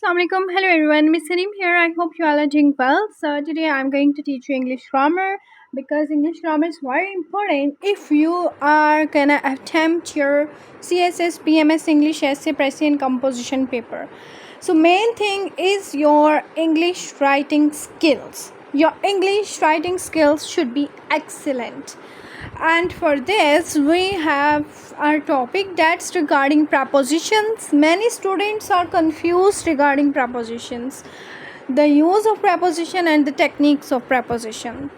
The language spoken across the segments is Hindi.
Assalamualaikum. Hello everyone. Miss Salim here. I hope you all are doing well. So today I'm going to teach you English grammar because English grammar is very important if you are gonna attempt your CSS PMS English essay Precis and composition paper. So main thing is your English writing skills. Your English writing skills should be excellent. And for this we have our topic that's regarding prepositions. Many students are confused regarding prepositions, the use of preposition and the techniques of preposition.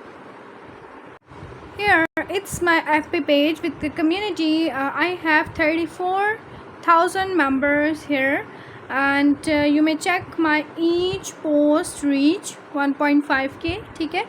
Here it's my FB page with the community. I have 34,000 members here, and you may check my each post reach 1.5k. ठीक है,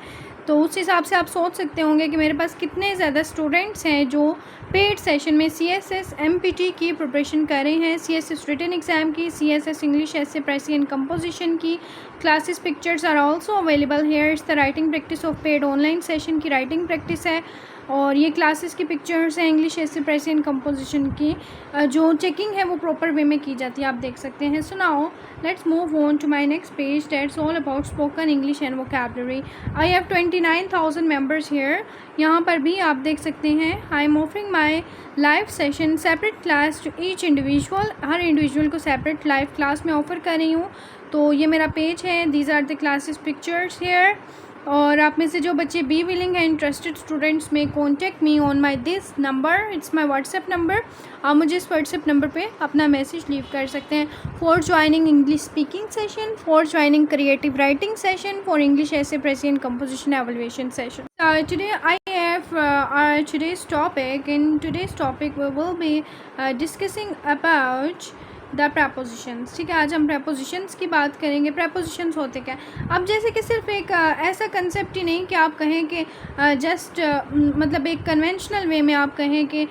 तो उस हिसाब से आप सोच सकते होंगे कि मेरे पास कितने ज़्यादा स्टूडेंट्स हैं जो पेड सेशन में CSS MPT की प्रिपरेशन कर रहे हैं, CSS रिटन एग्ज़ाम की, CSS English essay precis and composition की classes pictures are also available here. It's the writing practice of paid online session की राइटिंग प्रैक्टिस है, और ये क्लासेस की पिक्चर्स हैं English essay precis and composition की. जो चेकिंग है वो प्रॉपर वे में की जाती है, आप देख सकते हैं. So now let's move on to my next page that's all about spoken English and vocabulary. I have 29,000 members here. यहाँ पर भी आप देख सकते हैं I am offering my live session separate class to each individual. हर इंडिविजुअल को सेपरेट लाइव क्लास में ऑफ़र कर रही हूँ. तो ये मेरा पेज है. These are the classes pictures here. और आप में से जो बच्चे बी विलिंग है इंटरेस्टेड स्टूडेंट्स में contact me on my this number. It's my WhatsApp number. आप मुझे इस व्हाट्सएप नंबर पे अपना मैसेज लीव कर सकते हैं for joining English speaking session, for joining creative writing session, for English essay precis and composition evaluation session. Today I have today's topic. In today's topic we will be discussing about the propositions. ठीक है, आज हम प्रपोजिशंस की बात करेंगे. प्रपोजिशंस होते क्या? अब जैसे कि सिर्फ एक ऐसा कंसेप्ट ही नहीं कि आप कहें कि जस्ट मतलब एक कन्वेंशनल वे में आप कहें कि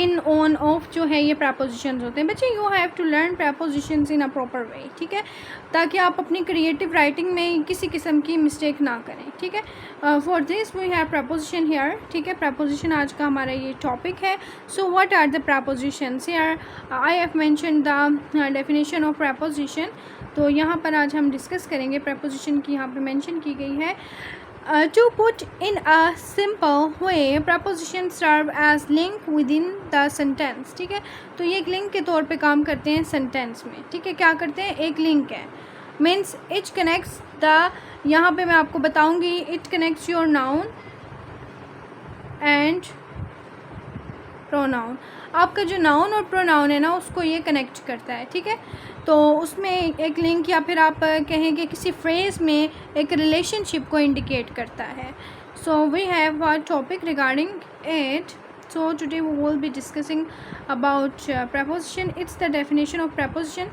इन ऑन ऑफ जो है ये प्रपोजिशंस होते हैं. बच्चे you have to learn prepositions in a proper way. ठीक है, ताकि आप अपनी क्रिएटिव राइटिंग में किसी किस्म की मिस्टेक ना करें. ठीक है, for this we have preposition here. ठीक है, प्रपोजिशन आज का हमारा ये टॉपिक है. So what are the prepositions here? I have mention the definition of preposition. तो यहाँ पर आज हम डिस्कस करेंगे प्रपोजिशन की. यहाँ पे मेंशन की गई है to put in a simple way preposition serve as link within the sentence. ठीक है, तो ये एक लिंक के तौर पे काम करते हैं सेंटेंस में. ठीक है, क्या करते हैं? एक लिंक है. मीन्स इट कनेक्ट्स द, यहाँ पे मैं आपको बताऊँगी, it connects your noun and pronoun. आपका जो नाउन और प्रोनाउन है ना उसको ये कनेक्ट करता है. ठीक है, तो उसमें एक लिंक या फिर आप कहेंगे किसी फ्रेज़ में एक रिलेशनशिप को इंडिकेट करता है. So we have a topic regarding it. So today we will be discussing about preposition. It's the definition of preposition.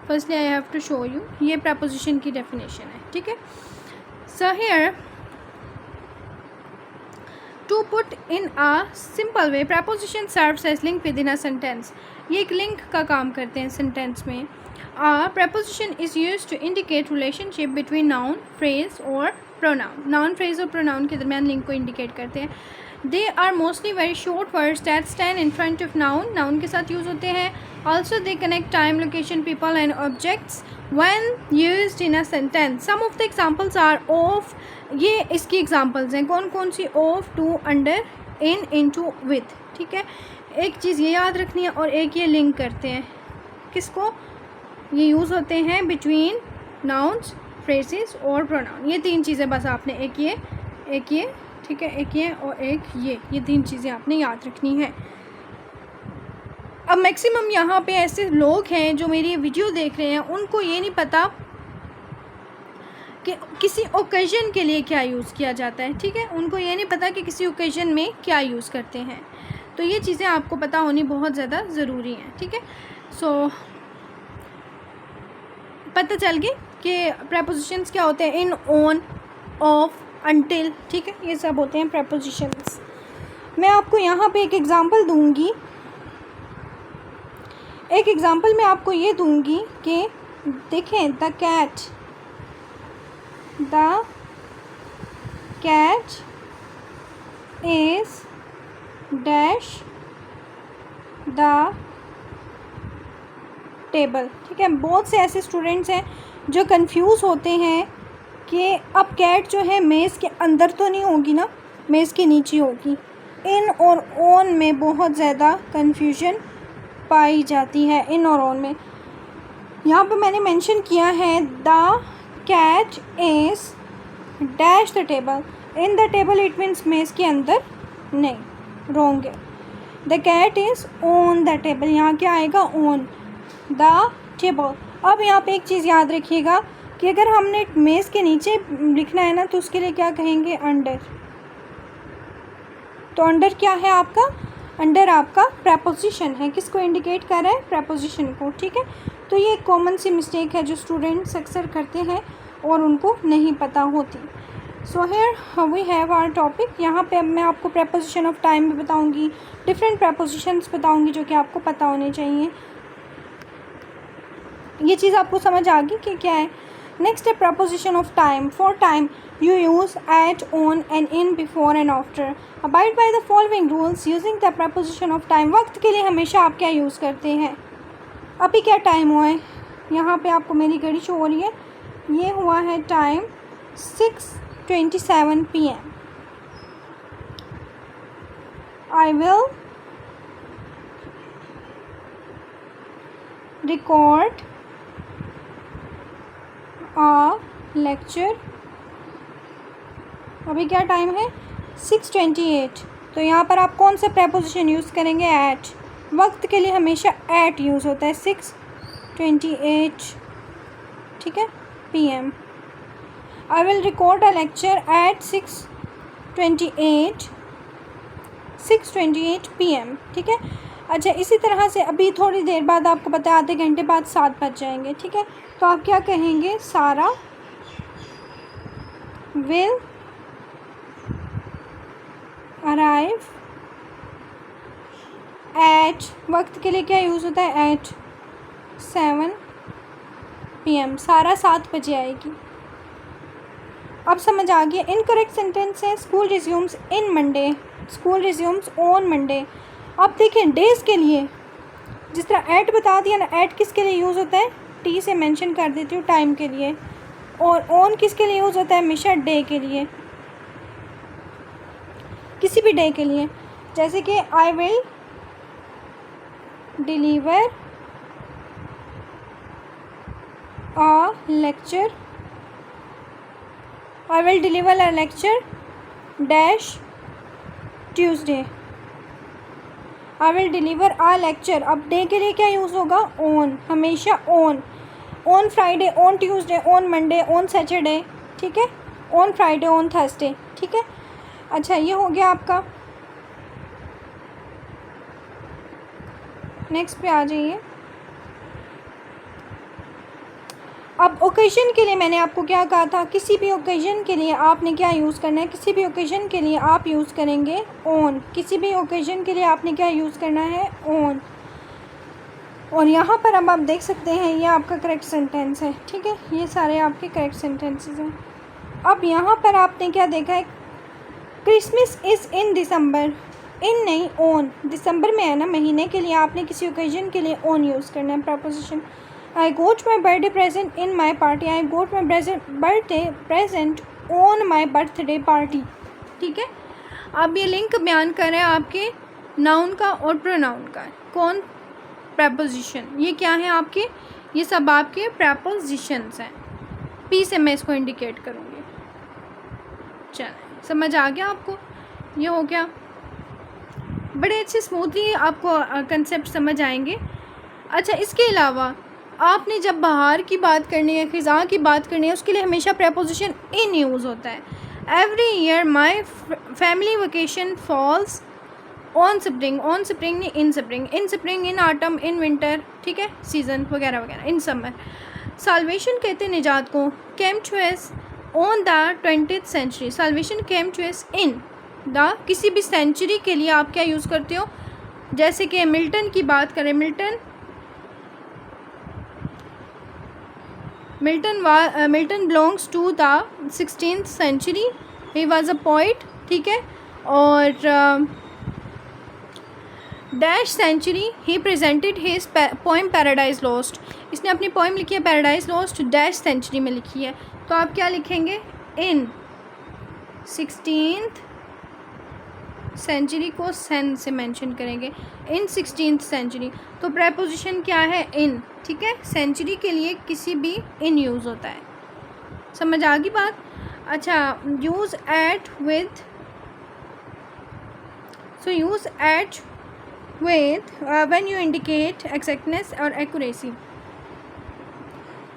Firstly I have to show you, ये प्रपोजिशन की डेफिनेशन है. ठीक है, so here to put in a simple way preposition serves as link within a sentence. ये एक लिंक का काम करते हैं सेंटेंस में. Preposition is use to indicate relationship between noun phrase और प्रोनाउन. नाउन फ्रेज और प्रोनाउन के दरमियान लिंक को इंडिकेट करते हैं. They are mostly very short words that stand in front of noun. Noun के साथ यूज़ होते हैं. Also they connect time, location, people and objects when used in a sentence. Some of the examples are of. ये इसकी एग्जाम्पल्स हैं. कौन कौन सी? Of, to, under, in, into, with. ठीक है, एक चीज़ ये याद रखनी है और एक ये लिंक करते हैं. किसको? ये यूज़ होते हैं बिटवीन नाउन्स, फ्रेजेस और प्रोनाउन. ये तीन चीज़ें बस आपने एक ये ठीक है, एक ये और एक ये तीन चीज़ें आपने याद रखनी है. अब मैक्सिमम यहाँ पे ऐसे लोग हैं जो मेरी वीडियो देख रहे हैं, उनको ये नहीं पता कि किसी ओकेजन के लिए क्या यूज़ किया जाता है. ठीक है, उनको ये नहीं पता कि किसी ओकेजन में क्या यूज़ करते हैं. तो ये चीज़ें आपको पता होनी बहुत ज़्यादा ज़रूरी हैं. ठीक है, सो पता चल गई कि प्रपोजिशंस क्या होते हैं. इन, ऑन, ऑफ, अनटिल. ठीक है, ये सब होते हैं प्रपोजिशंस. मैं आपको यहाँ पे एक एग्ज़ाम्पल दूँगी. एक एग्ज़ाम्पल मैं आपको ये दूंगी कि देखें, the cat is dash the table. ठीक है, बहुत से ऐसे स्टूडेंट्स हैं जो कंफ्यूज होते हैं कि अब कैट जो है मेज़ के अंदर तो नहीं होगी ना, मेज़ के नीचे होगी। इन और ऑन में बहुत ज़्यादा कंफ्यूजन पाई जाती है, इन और ऑन में। यहाँ पे मैंने मेंशन किया है the cat is dash the table, in the table it means मेज़ के अंदर नहीं, रॉन्ग है। The cat is on the table, यहाँ क्या आएगा, ऑन द टेबल। अब यहाँ पे एक चीज़ याद रखिएगा कि अगर हमने मेज़ के नीचे लिखना है ना तो उसके लिए क्या कहेंगे, अंडर। तो अंडर क्या है आपका, अंडर आपका प्रेपोजिशन है, किसको इंडिकेट कर रहा है, प्रेपोजिशन को। ठीक है, तो ये एक कॉमन सी मिस्टेक है जो स्टूडेंट्स अक्सर करते हैं और उनको नहीं पता होती। So here we have our topic. यहाँ पे अब मैं आपको प्रेपोजिशन ऑफ टाइम भी बताऊँगी, डिफरेंट प्रेपोजिशंस बताऊँगी जो कि आपको पता होने चाहिए। ये चीज़ आपको समझ आ गई कि क्या है। नेक्स्ट है preposition of time. For time you use at, on and in, before and after. Abide by the following rules using the preposition of time. वक्त के लिए हमेशा आप क्या यूज़ करते हैं। अभी क्या टाइम हुआ है, यहाँ पे आपको मेरी घड़ी शो हो रही है, ये हुआ है time 6:27 PM. I will record a lecture. अभी क्या टाइम है, 6:28। तो यहाँ पर आप कौन सा प्रेपोजिशन यूज़ करेंगे, एट। वक्त के लिए हमेशा एट यूज़ होता है, 6:28, ठीक है, PM. I will record a lecture at 6:28 PM. ठीक है। अच्छा, इसी तरह से अभी थोड़ी देर बाद आपको पता है आधे घंटे बाद 7 बज जाएंगे। ठीक है, तो आप क्या कहेंगे, सारा विल अराइव एट, वक्त के लिए क्या यूज़ होता है, एट 7 PM. सारा 7 बजे आएगी। अब समझ आ गया। इनकरेक्ट सेंटेंस है, school resumes in Monday, school resumes on Monday. अब देखें डेज़ के लिए जिस तरह एट बता दिया ना, एट किसके लिए यूज़ होता है, टी से मेंशन कर देती हूँ, टाइम के लिए। और ऑन किसके लिए यूज़ होता है, हमेशा डे के लिए, किसी भी डे के लिए। जैसे कि I will deliver a lecture, I will deliver a lecture dash Tuesday, I will deliver a lecture. अब डे के लिए क्या यूज़ होगा, ऑन, हमेशा on. On Friday, on Tuesday, on Monday, on Saturday, ठीक है, ऑन फ्राइडे, ऑन थर्सडे। ठीक है। अच्छा, ये हो गया आपका। नेक्स्ट पे आ जाइए। अब ओकेजन के लिए मैंने आपको क्या कहा था, किसी भी ओकेजन के लिए आपने क्या यूज़ करना है, किसी भी ओकेजन के लिए आप यूज़ करेंगे ऑन, किसी भी ओकेजन के लिए आपने क्या यूज़ करना है, ऑन। और यहाँ पर अब आप देख सकते हैं ये आपका करेक्ट सेंटेंस है। ठीक है, ये सारे आपके करेक्ट सेंटेंसेस हैं। अब यहाँ पर आपने क्या देखा है, क्रिसमस इज़ इन दिसंबर, इन नहीं, ऑन, दिसंबर में है ना, महीने के लिए आपने किसी ओकेजन के लिए ऑन यूज़ करना है preposition. I got my birthday present in my party, I got my birthday present on my birthday party. ठीक है। अब ये लिंक बयान करें आपके नाउन का और प्रोनाउन का। कौन, प्रपोजिशन, ये क्या है आपके, ये सब आपके प्रपोजिशंस हैं। पी से मैं इसको इंडिकेट करूँगी। चलें, समझ आ गया आपको, ये हो गया। बड़े अच्छे स्मूथली आपको कंसेप्ट समझ आएंगे। अच्छा, इसके अलावा आपने जब बाहर की बात करनी है, ख़िज़ा की बात करनी है, उसके लिए हमेशा प्रपोजिशन इन यूज़ होता है। Every year my family vacation falls on spring, on spring नहीं, in spring, in spring, in autumn, in winter, ठीक है, सीज़न वगैरह वगैरह, इन समर। साल्वेशन कहते हैं निजात को, came to us on the 20th century, salvation came to us in the, किसी भी सेंचुरी के लिए आप क्या यूज़ करते हो, जैसे कि मिल्टन की बात करें, Milton belongs to the 16th century, he was a poet. ठीक है। और dash century he presented his poem Paradise Lost. इसने अपनी पोएम लिखी है पैराडाइज लॉस्ट डैश सेंचुरी में लिखी है। तो आप क्या लिखेंगे, इन 16th सेंचुरी को सेन से मेंशन करेंगे, इन 16th सेंचुरी। तो प्रेपोजिशन क्या है, इन, ठीक है। सेंचुरी के लिए किसी भी इन यूज़ होता है, समझ आ गई बात। अच्छा, use at with, so use at with when you indicate exactness और एक्यूरेसी।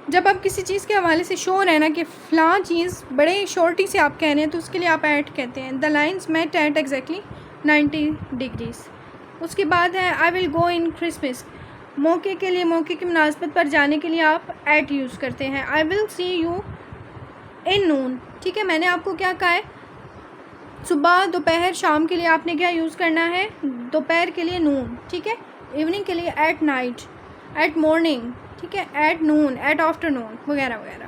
जब आप किसी चीज़ के हवाले से श्योर है ना कि फ़लाँ चीज़ बड़े श्योरिटी से आप कह रहे हैं, तो उसके लिए आप एट कहते हैं। The lines met at exactly 90 degrees. उसके बाद है I will go in Christmas. मौके के लिए, मौके की मुनासबत पर जाने के लिए आप एट यूज़ करते हैं। I will see you in नून, ठीक है। मैंने आपको क्या कहा है, सुबह, दोपहर, शाम के लिए आपने क्या यूज़ करना है, दोपहर के लिए नून, ठीक है। इवनिंग के लिए एट नाइट, एट मॉर्निंग, ठीक है, एट नून, एट आफ्टरनून वगैरह वगैरह।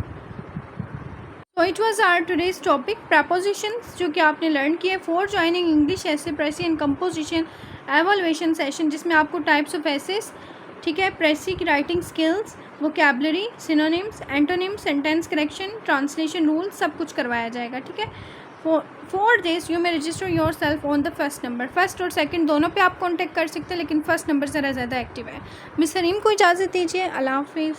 तो it was our today's topic prepositions, जो कि आपने लर्न किए for joining English essay, precis and composition evolution session, जिसमें आपको टाइप्स ऑफ एसेस, ठीक है, प्रेसी की writing skills, vocabulary, synonyms, antonyms, sentence correction, translation rule, सब कुछ करवाया जाएगा, ठीक है। For this you may register yourself on the first number. First और सेकंड दोनों पे आप कांटेक्ट कर सकते हैं, लेकिन फर्स्ट नंबर ज़रा ज़्यादा एक्टिव है। मिस हरीम को इजाज़त दीजिए, अल्लाह हाफिज़।